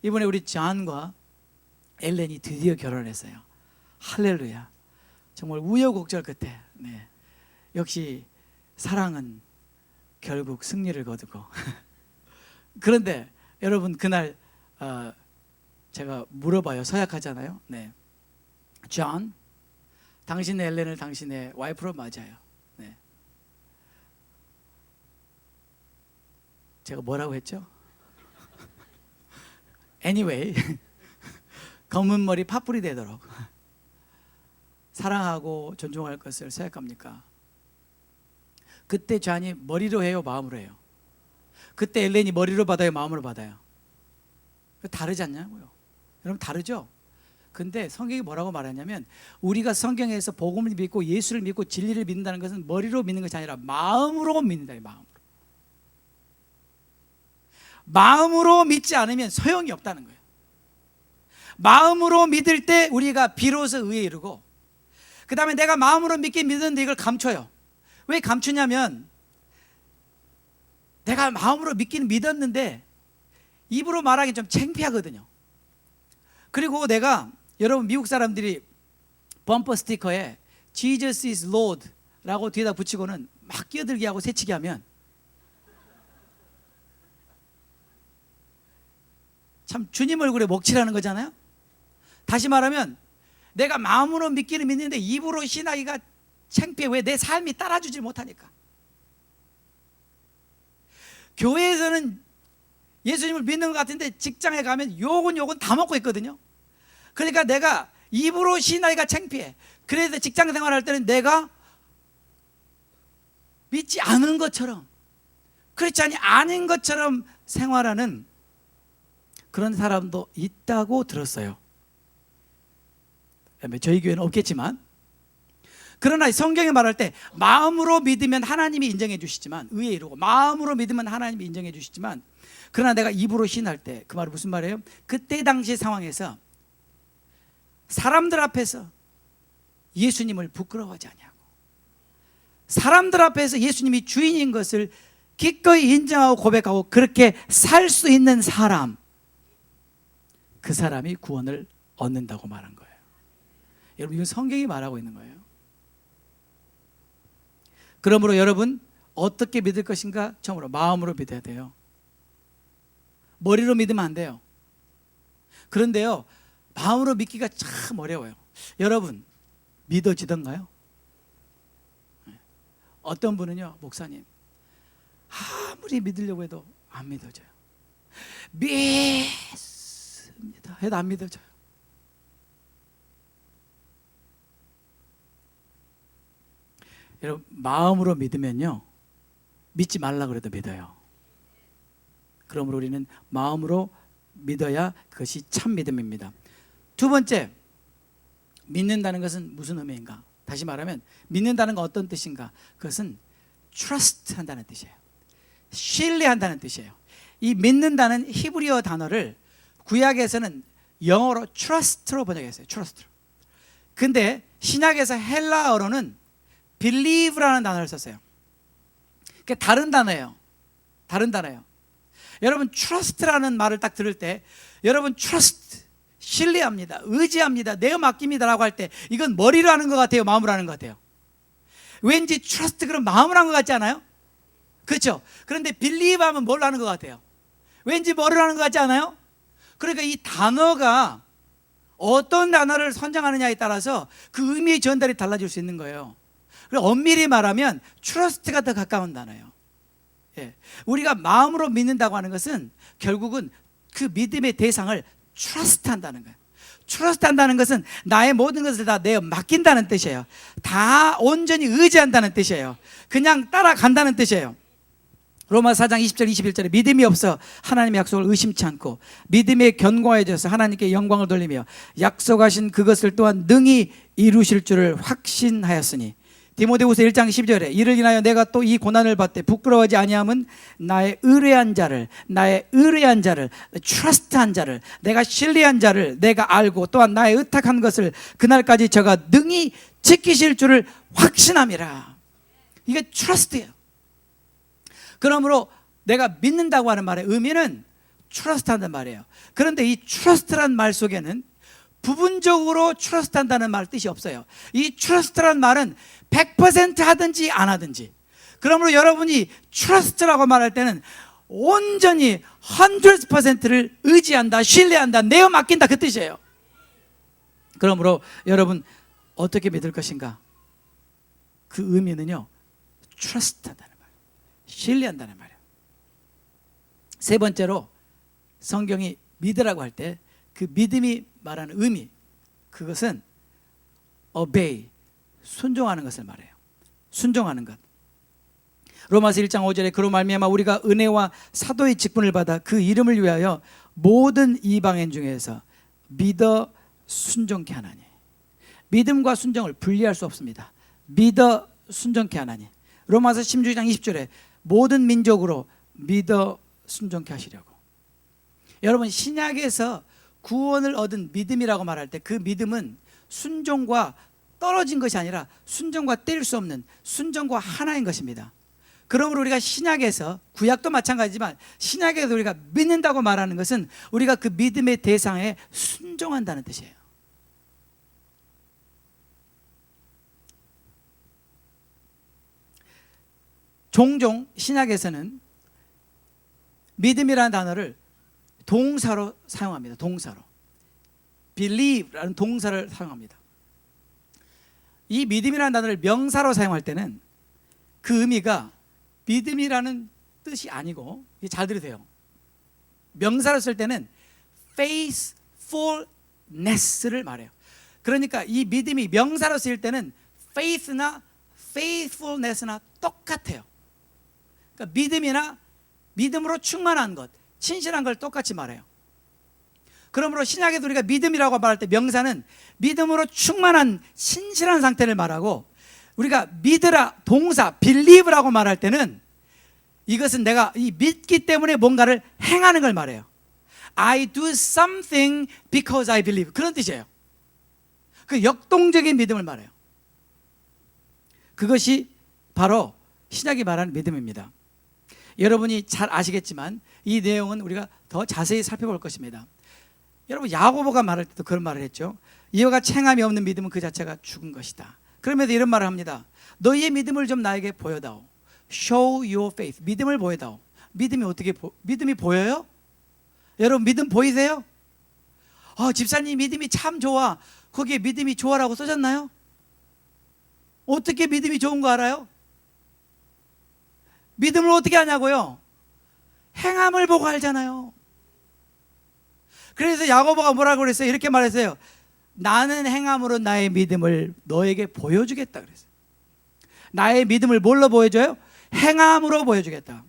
이번에 우리 존과 엘렌이 드디어 결혼했어요. 할렐루야. 정말 우여곡절 끝에, 네, 역시 사랑은 결국 승리를 거두고 그런데 여러분, 그날 제가 물어봐요. 서약하잖아요. 네, 존, 당신의 엘렌을 당신의 와이프로 맞아요. 네. 제가 뭐라고 했죠? anyway, 검은 머리 팥불이 되도록 사랑하고 존중할 것을 서약합니까? 그때 존이 머리로 해요, 마음으로 해요? 그때 엘렌이 머리로 받아요, 마음으로 받아요? 다르지 않냐고요. 여러분, 다르죠? 근데 성경이 뭐라고 말하냐면, 우리가 성경에서 복음을 믿고 예수를 믿고 진리를 믿는다는 것은 머리로 믿는 것이 아니라 마음으로 믿는다. 마음으로 믿지 않으면 소용이 없다는 거예요. 마음으로 믿을 때 우리가 비로소 의에 이르고, 그 다음에 내가 마음으로 믿는데 이걸 감춰요. 왜 감추냐면, 내가 마음으로 믿기는 믿었는데 입으로 말하기 좀 창피하거든요. 그리고 내가, 여러분, 미국 사람들이 범퍼 스티커에 Jesus is Lord 라고 뒤에다 붙이고는 막 끼어들게 하고 새치기 하면 참 주님 얼굴에 먹칠하는 거잖아요. 다시 말하면 내가 마음으로 믿기는 믿는데 입으로 신하기가 창피해. 왜? 내 삶이 따라주질 못하니까. 교회에서는 예수님을 믿는 것 같은데 직장에 가면 욕은 다 먹고 있거든요. 그러니까 내가 입으로 신하기가 창피해. 그래서 직장 생활할 때는 내가 믿지 않은 것처럼, 크리스찬이 아닌 것처럼 생활하는 그런 사람도 있다고 들었어요. 저희 교회는 없겠지만, 그러나 성경에 말할 때 마음으로 믿으면 하나님이 인정해 주시지만, 의에 이르고 마음으로 믿으면 하나님이 인정해 주시지만, 그러나 내가 입으로 신할 때, 그 말은 무슨 말이에요? 그때 당시 상황에서 사람들 앞에서 예수님을 부끄러워하지 않냐고, 사람들 앞에서 예수님이 주인인 것을 기꺼이 인정하고 고백하고 그렇게 살 수 있는 사람, 그 사람이 구원을 얻는다고 말한 거예요. 여러분, 이건 성경이 말하고 있는 거예요. 그러므로 여러분, 어떻게 믿을 것인가? 처음으로 마음으로 믿어야 돼요. 머리로 믿으면 안 돼요. 그런데요, 마음으로 믿기가 참 어려워요. 여러분, 믿어지던가요? 어떤 분은요, 목사님, 아무리 믿으려고 해도 안 믿어져요. 믿습니다 해도 안 믿어져요. 여러분, 마음으로 믿으면요, 믿지 말라 그래도 믿어요. 그러므로 우리는 마음으로 믿어야 그것이 참 믿음입니다. 두 번째, 믿는다는 것은 무슨 의미인가? 다시 말하면 믿는다는 건 어떤 뜻인가? 그것은 trust 한다는 뜻이에요. 신뢰한다는 뜻이에요. 이 믿는다는 히브리어 단어를 구약에서는 영어로 trust로 번역했어요. trust로. 근데 신약에서 헬라어로는 believe라는 단어를 썼어요. 그게 다른 단어예요. 다른 단어예요. 여러분, trust라는 말을 딱 들을 때, 여러분, trust, 신뢰합니다, 의지합니다, 내어 맡깁니다라고 할 때 이건 머리로 하는 것 같아요, 마음으로 하는 것 같아요? 왠지 trust 그럼 마음으로 하는 것 같지 않아요? 그렇죠? 그런데 believe 하면 뭘로 하는 것 같아요? 왠지 머리로 하는 것 같지 않아요? 그러니까 이 단어가 어떤 단어를 선정하느냐에 따라서 그 의미의 전달이 달라질 수 있는 거예요. 그리고 엄밀히 말하면 trust가 더 가까운 단어예요. 예. 우리가 마음으로 믿는다고 하는 것은 결국은 그 믿음의 대상을 trust 한다는 거예요. trust 한다는 것은 나의 모든 것을 다 내어 맡긴다는 뜻이에요. 다 온전히 의지한다는 뜻이에요. 그냥 따라간다는 뜻이에요. 로마서 4장 20절 21절에 믿음이 없어 하나님의 약속을 의심치 않고 믿음에 견고해져서 하나님께 영광을 돌리며 약속하신 그것을 또한 능히 이루실 줄을 확신하였으니, 디모데후서 1장 12절에 이를 인하여 내가 또 이 고난을 받되 부끄러워하지 아니함은 나의 의뢰한 자를 트러스트한 자를, 내가 신뢰한 자를 내가 알고 또한 나의 의탁한 것을 그날까지 저가 능히 지키실 줄을 확신함이라. 이게 트러스트예요. 그러므로 내가 믿는다고 하는 말의 의미는 트러스트 한다는 말이에요. 그런데 이 트러스트란 말 속에는 부분적으로 트러스트 한다는 말 뜻이 없어요. 이 트러스트란 말은 100% 하든지 안 하든지, 그러므로 여러분이 트러스트라고 말할 때는 온전히 100%를 의지한다, 신뢰한다, 내어 맡긴다, 그 뜻이에요. 그러므로 여러분 어떻게 믿을 것인가? 그 의미는요, 트러스트 한다는 말이에요. 신뢰한다는 말이에요. 세 번째로 성경이 믿으라고 할 때 그 믿음이 말하는 의미, 그것은 obey, 순종하는 것을 말해요. 순종하는 것. 로마서 1장 5절에 그로 말미암아 우리가 은혜와 사도의 직분을 받아 그 이름을 위하여 모든 이방인 중에서 믿어 순종케 하나니. 믿음과 순종을 분리할 수 없습니다. 믿어 순종케 하나니. 로마서 16장 20절에 모든 민족으로 믿어 순종케 하시려고. 여러분, 신약에서 구원을 얻은 믿음이라고 말할 때 그 믿음은 순종과 떨어진 것이 아니라 순종과 뗄 수 없는 순종과 하나인 것입니다. 그러므로 우리가 신약에서, 구약도 마찬가지지만 신약에서 우리가 믿는다고 말하는 것은 우리가 그 믿음의 대상에 순종한다는 뜻이에요. 종종 신약에서는 믿음이라는 단어를 동사로 사용합니다. 동사로. believe라는 동사를 사용합니다. 이 믿음이라는 단어를 명사로 사용할 때는 그 의미가 믿음이라는 뜻이 아니고, 잘 들으세요. 명사로 쓸 때는 faithfulness를 말해요. 그러니까 이 믿음이 명사로 쓰일 때는 faith나 faithfulness나 똑같아요. 그러니까 믿음이나 믿음으로 충만한 것, 신실한 걸 똑같이 말해요. 그러므로 신약에도 우리가 믿음이라고 말할 때 명사는 믿음으로 충만한 신실한 상태를 말하고, 우리가 믿으라 동사 believe라고 말할 때는 이것은 내가 이 믿기 때문에 뭔가를 행하는 걸 말해요. I do something because I believe, 그런 뜻이에요. 그 역동적인 믿음을 말해요. 그것이 바로 신약이 말하는 믿음입니다. 여러분이 잘 아시겠지만 이 내용은 우리가 더 자세히 살펴볼 것입니다. 여러분, 야고보가 말할 때도 그런 말을 했죠. 이와 같이 행함이 없는 믿음은 그 자체가 죽은 것이다. 그러면서 이런 말을 합니다. 너희의 믿음을 좀 나에게 보여다오. Show your faith. 믿음을 보여다오. 믿음이 어떻게 믿음이 보여요? 여러분, 믿음 보이세요? 집사님 믿음이 참 좋아. 거기에 믿음이 좋아라고 써졌나요? 어떻게 믿음이 좋은 거 알아요? 믿음을 어떻게 하냐고요? 행함을 보고 알잖아요. 그래서 야고보가 뭐라고 그랬어요? 이렇게 말했어요. 나는 행함으로 나의 믿음을 너에게 보여주겠다 그랬어요. 나의 믿음을 뭘로 보여줘요? 행함으로 보여주겠다.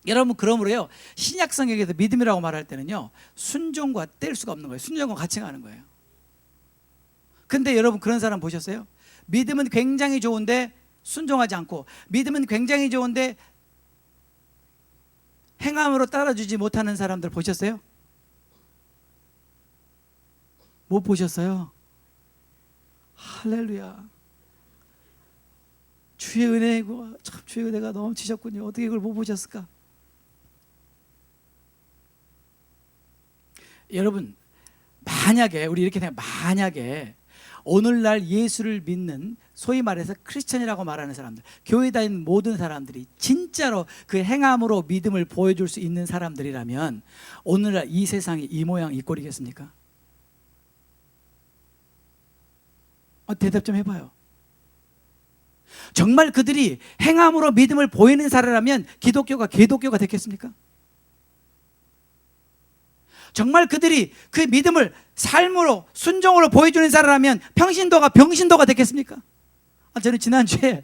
여러분, 그러므로요, 신약 성경에서 믿음이라고 말할 때는요, 순종과 뗄 수가 없는 거예요. 순종과 같이 가는 거예요. 근데 여러분, 그런 사람 보셨어요? 믿음은 굉장히 좋은데 순종하지 않고, 믿음은 굉장히 좋은데 행함으로 따라주지 못하는 사람들 보셨어요? 못 보셨어요? 할렐루야. 주의 은혜고, 참 주의 은혜가 넘치셨군요. 어떻게 그걸 못 보셨을까? 여러분, 만약에 우리 이렇게 생각, 만약에 오늘날 예수를 믿는, 소위 말해서 크리스천이라고 말하는 사람들, 교회 다니는 모든 사람들이 진짜로 그 행함으로 믿음을 보여줄 수 있는 사람들이라면 오늘날 이 세상이 이 모양 이 꼴이겠습니까? 대답 좀 해봐요. 정말 그들이 행함으로 믿음을 보이는 사람이라면 기독교가 개독교가 됐겠습니까? 정말 그들이 그 믿음을 삶으로 순종으로 보여주는 사람이라면 평신도가 병신도가 됐겠습니까? 저는 지난주에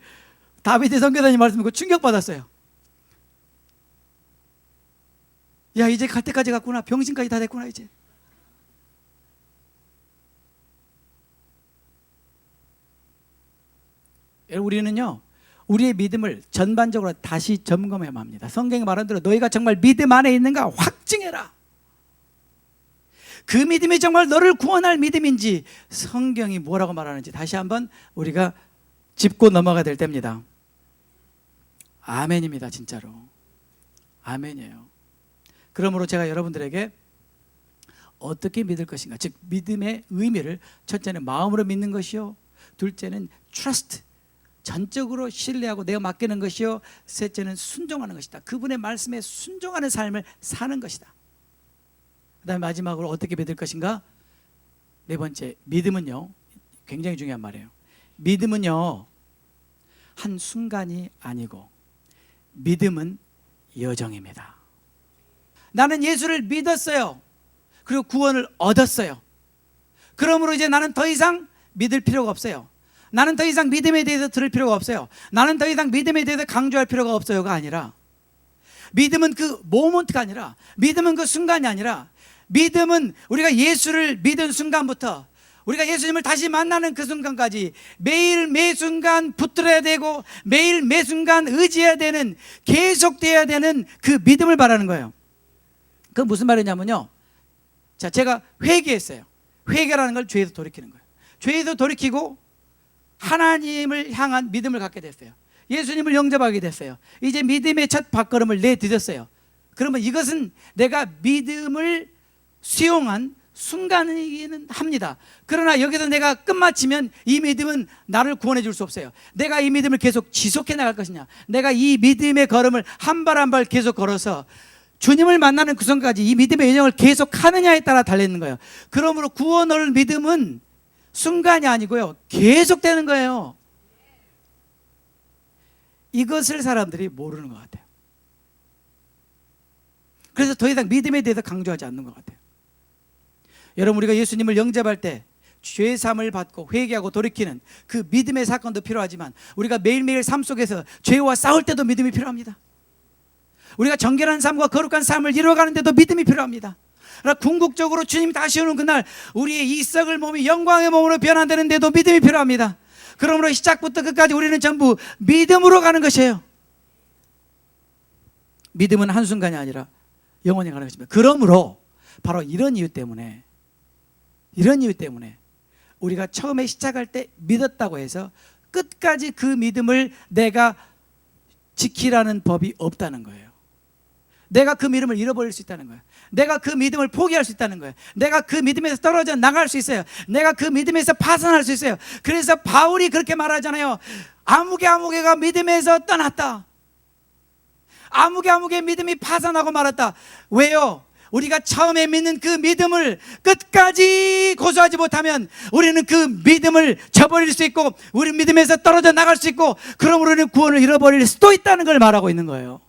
다비드 선교사님 말씀 듣고 충격받았어요. 야, 이제 갈 때까지 갔구나. 병신까지 다 됐구나 이제. 우리는요, 우리의 믿음을 전반적으로 다시 점검해야 합니다. 성경이 말한 대로 너희가 정말 믿음 안에 있는가 확증해라. 그 믿음이 정말 너를 구원할 믿음인지 성경이 뭐라고 말하는지 다시 한번 우리가 짚고 넘어가야 될 때입니다. 아멘입니다. 진짜로 아멘이에요. 그러므로 제가 여러분들에게 어떻게 믿을 것인가, 즉 믿음의 의미를, 첫째는 마음으로 믿는 것이요, 둘째는 trust, 전적으로 신뢰하고 내가 맡기는 것이요, 셋째는 순종하는 것이다. 그분의 말씀에 순종하는 삶을 사는 것이다. 그 다음에 마지막으로 어떻게 믿을 것인가? 네 번째, 믿음은요, 굉장히 중요한 말이에요. 믿음은요, 한 순간이 아니고 믿음은 여정입니다. 나는 예수를 믿었어요. 그리고 구원을 얻었어요. 그러므로 이제 나는 더 이상 믿을 필요가 없어요. 나는 더 이상 믿음에 대해서 들을 필요가 없어요. 나는 더 이상 믿음에 대해서 강조할 필요가 없어요가 아니라, 믿음은 그 모먼트가 아니라, 믿음은 그 순간이 아니라, 믿음은 우리가 예수를 믿은 순간부터 우리가 예수님을 다시 만나는 그 순간까지 매일 매순간 붙들어야 되고 매일 매순간 의지해야 되는, 계속돼야 되는 그 믿음을 말하는 거예요. 그건 무슨 말이냐면요, 자, 제가 회개했어요. 회개라는 걸 죄에서 돌이키는 거예요. 죄에서 돌이키고 하나님을 향한 믿음을 갖게 됐어요. 예수님을 영접하게 됐어요. 이제 믿음의 첫 발걸음을 내딛었어요. 그러면 이것은 내가 믿음을 수용한 순간이기는 합니다. 그러나 여기서 내가 끝마치면 이 믿음은 나를 구원해 줄 수 없어요. 내가 이 믿음을 계속 지속해 나갈 것이냐, 내가 이 믿음의 걸음을 한 발 한 발 계속 걸어서 주님을 만나는 그 순간까지 이 믿음의 여정을 계속 하느냐에 따라 달려있는 거예요. 그러므로 구원을 믿음은 순간이 아니고요, 계속되는 거예요. 이것을 사람들이 모르는 것 같아요. 그래서 더 이상 믿음에 대해서 강조하지 않는 것 같아요. 여러분, 우리가 예수님을 영접할 때 죄사함을 받고 회개하고 돌이키는 그 믿음의 사건도 필요하지만, 우리가 매일매일 삶 속에서 죄와 싸울 때도 믿음이 필요합니다. 우리가 정결한 삶과 거룩한 삶을 이루어가는 데도 믿음이 필요합니다. 그러나 궁극적으로 주님이 다시 오는 그날 우리의 이 썩을 몸이 영광의 몸으로 변화되는 데도 믿음이 필요합니다. 그러므로 시작부터 끝까지 우리는 전부 믿음으로 가는 것이에요. 믿음은 한순간이 아니라 영원히 가는 것입니다. 그러므로 바로 이런 이유 때문에 우리가 처음에 시작할 때 믿었다고 해서 끝까지 그 믿음을 내가 지키라는 법이 없다는 거예요. 내가 그 믿음을 잃어버릴 수 있다는 거예요. 내가 그 믿음을 포기할 수 있다는 거예요. 내가 그 믿음에서 떨어져 나갈 수 있어요. 내가 그 믿음에서 파산할 수 있어요. 그래서 바울이 그렇게 말하잖아요. 아무개가 믿음에서 떠났다. 아무개 믿음이 파산하고 말았다. 왜요? 우리가 처음에 믿는 그 믿음을 끝까지 고수하지 못하면 우리는 그 믿음을 저버릴 수 있고 우리 믿음에서 떨어져 나갈 수 있고 그러므로 우리는 구원을 잃어버릴 수도 있다는 걸 말하고 있는 거예요.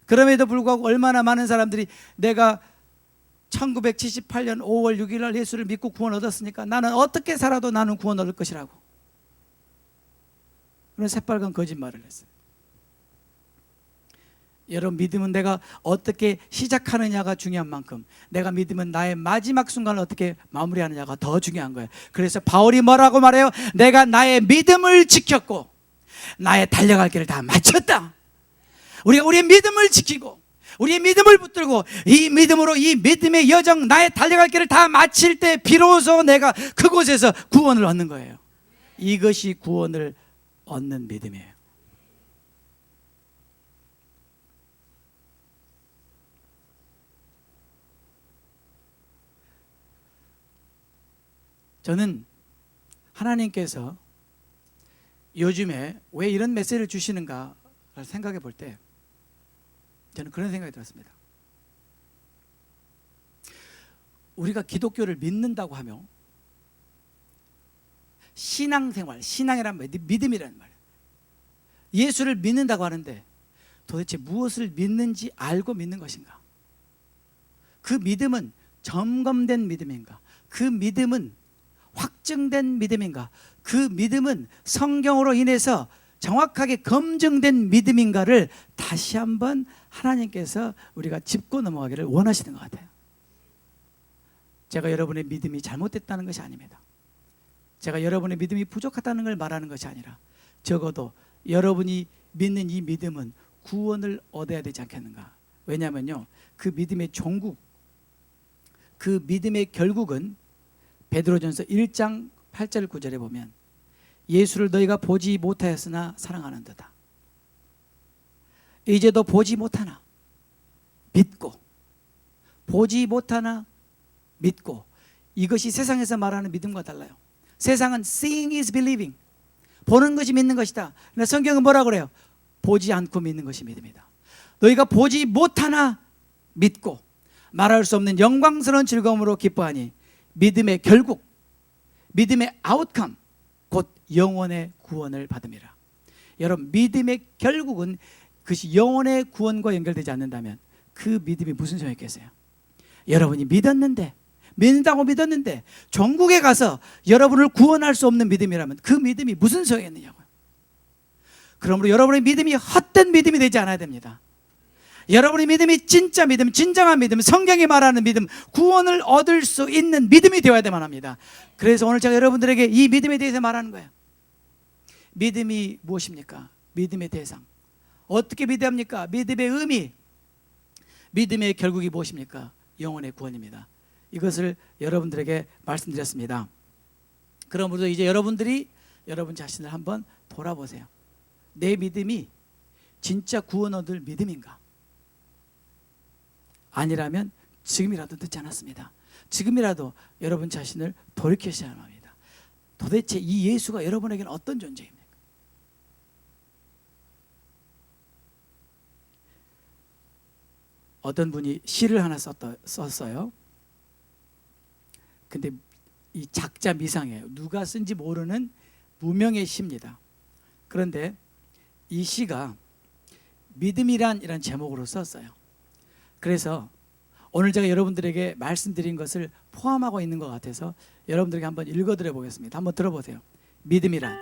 그럼에도 불구하고 얼마나 많은 사람들이 내가 1978년 5월 6일 날 예수를 믿고 구원 얻었으니까 나는 어떻게 살아도 나는 구원 얻을 것이라고 그런 새빨간 거짓말을 했어요. 여러분, 믿음은 내가 어떻게 시작하느냐가 중요한 만큼 내가 믿으면 나의 마지막 순간을 어떻게 마무리하느냐가 더 중요한 거예요. 그래서 바울이 뭐라고 말해요? 내가 나의 믿음을 지켰고 나의 달려갈 길을 다 마쳤다. 우리가 우리의 믿음을 지키고 우리의 믿음을 붙들고 이 믿음으로 이 믿음의 여정 나의 달려갈 길을 다 마칠 때 비로소 내가 그곳에서 구원을 얻는 거예요. 이것이 구원을 얻는 믿음이에요. 저는 하나님께서 요즘에 왜 이런 메시지를 주시는가를 생각해 볼 때 저는 그런 생각이 들었습니다. 우리가 기독교를 믿는다고 하며 신앙생활, 신앙이란 믿음이라는 말이에요. 예수를 믿는다고 하는데 도대체 무엇을 믿는지 알고 믿는 것인가? 그 믿음은 점검된 믿음인가? 그 믿음은 확증된 믿음인가? 그 믿음은 성경으로 인해서 정확하게 검증된 믿음인가를 다시 한번 하나님께서 우리가 짚고 넘어가기를 원하시는 것 같아요. 제가 여러분의 믿음이 잘못됐다는 것이 아닙니다. 제가 여러분의 믿음이 부족하다는 걸 말하는 것이 아니라 적어도 여러분이 믿는 이 믿음은 구원을 얻어야 되지 않겠는가? 왜냐하면요, 그 믿음의 종국, 그 믿음의 결국은 베드로전서 1장 8절 9절에 보면 예수를 너희가 보지 못하였으나 사랑하는도다. 이제도 보지 못하나 믿고 보지 못하나 믿고. 이것이 세상에서 말하는 믿음과 달라요. 세상은 seeing is believing, 보는 것이 믿는 것이다. 그러나 성경은 뭐라고 그래요? 보지 않고 믿는 것이 믿음이다. 너희가 보지 못하나 믿고 말할 수 없는 영광스러운 즐거움으로 기뻐하니 믿음의 결국, 믿음의 아웃컴, 곧 영혼의 구원을 받음이라. 여러분, 믿음의 결국은 그것이 영혼의 구원과 연결되지 않는다면 그 믿음이 무슨 소용이 있겠어요? 여러분이 믿는다고 믿었는데 종국에 가서 여러분을 구원할 수 없는 믿음이라면 그 믿음이 무슨 소용이 있느냐고요. 그러므로 여러분의 믿음이 헛된 믿음이 되지 않아야 됩니다. 여러분의 믿음이 진짜 믿음, 진정한 믿음, 성경이 말하는 믿음, 구원을 얻을 수 있는 믿음이 되어야만 합니다. 그래서 오늘 제가 여러분들에게 이 믿음에 대해서 말하는 거예요. 믿음이 무엇입니까? 믿음의 대상. 어떻게 믿습니까? 믿음의 의미, 믿음의 결국이 무엇입니까? 영혼의 구원입니다. 이것을 여러분들에게 말씀드렸습니다. 그러므로 이제 여러분들이 여러분 자신을 한번 돌아보세요. 내 믿음이 진짜 구원 얻을 믿음인가? 아니라면 지금이라도 늦지 않았습니다. 지금이라도 여러분 자신을 돌이키셔야 합니다. 도대체 이 예수가 여러분에게는 어떤 존재입니까? 어떤 분이 시를 하나 썼어요. 근데 이 작자 미상이에요. 누가 쓴지 모르는 무명의 시입니다. 그런데 이 시가 믿음이란 이런 제목으로 썼어요. 그래서 오늘 제가 여러분들에게 말씀드린 것을 포함하고 있는 것 같아서 여러분들에게 한번 읽어드려 보겠습니다. 한번 들어보세요. 믿음이란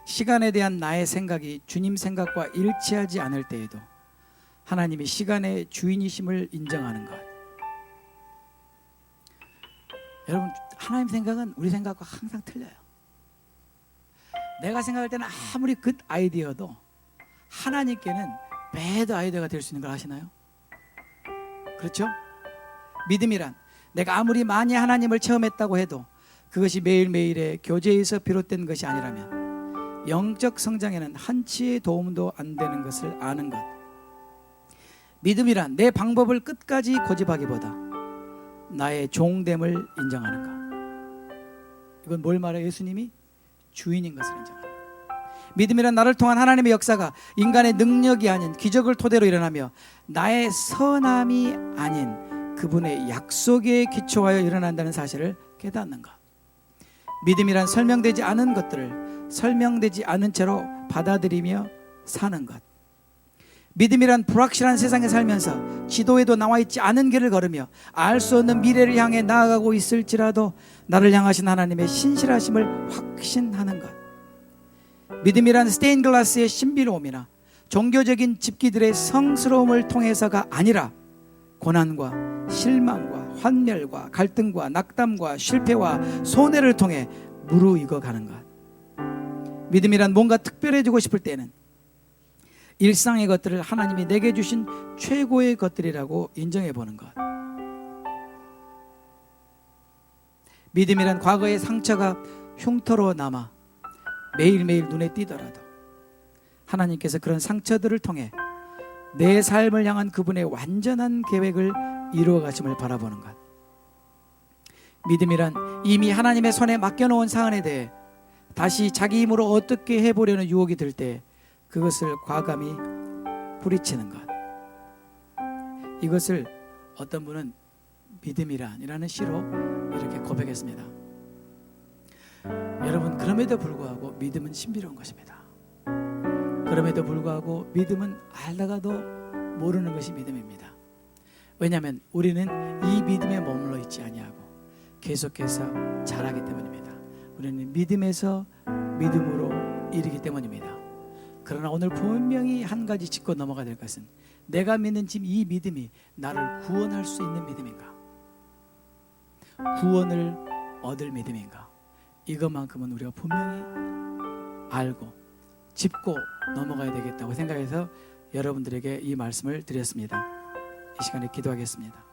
시간에 대한 나의 생각이 주님 생각과 일치하지 않을 때에도 하나님이 시간의 주인이심을 인정하는 것. 여러분, 하나님 생각은 우리 생각과 항상 틀려요. 내가 생각할 때는 아무리 굿 아이디어도 하나님께는 배드 아이디어가 될 수 있는 걸 아시나요? 그렇죠? 믿음이란 내가 아무리 많이 하나님을 체험했다고 해도 그것이 매일매일의 교제에서 비롯된 것이 아니라면 영적 성장에는 한치의 도움도 안 되는 것을 아는 것. 믿음이란 내 방법을 끝까지 고집하기보다 나의 종됨을 인정하는 것. 이건 뭘 말해요? 예수님이 주인인 것을 인정하는 것. 믿음이란 나를 통한 하나님의 역사가 인간의 능력이 아닌 기적을 토대로 일어나며 나의 선함이 아닌 그분의 약속에 기초하여 일어난다는 사실을 깨닫는 것. 믿음이란 설명되지 않은 것들을 설명되지 않은 채로 받아들이며 사는 것. 믿음이란 불확실한 세상에 살면서 지도에도 나와 있지 않은 길을 걸으며 알 수 없는 미래를 향해 나아가고 있을지라도 나를 향하신 하나님의 신실하심을 확신하는 것. 믿음이란 스테인글라스의 신비로움이나 종교적인 집기들의 성스러움을 통해서가 아니라 고난과 실망과 환멸과 갈등과 낙담과 실패와 손해를 통해 무르익어 가는 것. 믿음이란 뭔가 특별해지고 싶을 때는 일상의 것들을 하나님이 내게 주신 최고의 것들이라고 인정해 보는 것. 믿음이란 과거의 상처가 흉터로 남아 매일매일 눈에 띄더라도 하나님께서 그런 상처들을 통해 내 삶을 향한 그분의 완전한 계획을 이루어 가심을 바라보는 것. 믿음이란 이미 하나님의 손에 맡겨놓은 사안에 대해 다시 자기 힘으로 어떻게 해보려는 유혹이 들 때 그것을 과감히 뿌리치는 것. 이것을 어떤 분은 믿음이란이라는 시로 이렇게 고백했습니다. 여러분, 그럼에도 불구하고 믿음은 신비로운 것입니다. 그럼에도 불구하고 믿음은 알다가도 모르는 것이 믿음입니다. 왜냐하면 우리는 이 믿음에 머물러 있지 아니하고 계속해서 자라기 때문입니다. 우리는 믿음에서 믿음으로 이르기 때문입니다. 그러나 오늘 분명히 한 가지 짚고 넘어가야 될 것은 내가 믿는 지금 이 믿음이 나를 구원할 수 있는 믿음인가? 구원을 얻을 믿음인가? 이것만큼은 우리가 분명히 알고 짚고 넘어가야 되겠다고 생각해서 여러분들에게 이 말씀을 드렸습니다. 이 시간에 기도하겠습니다.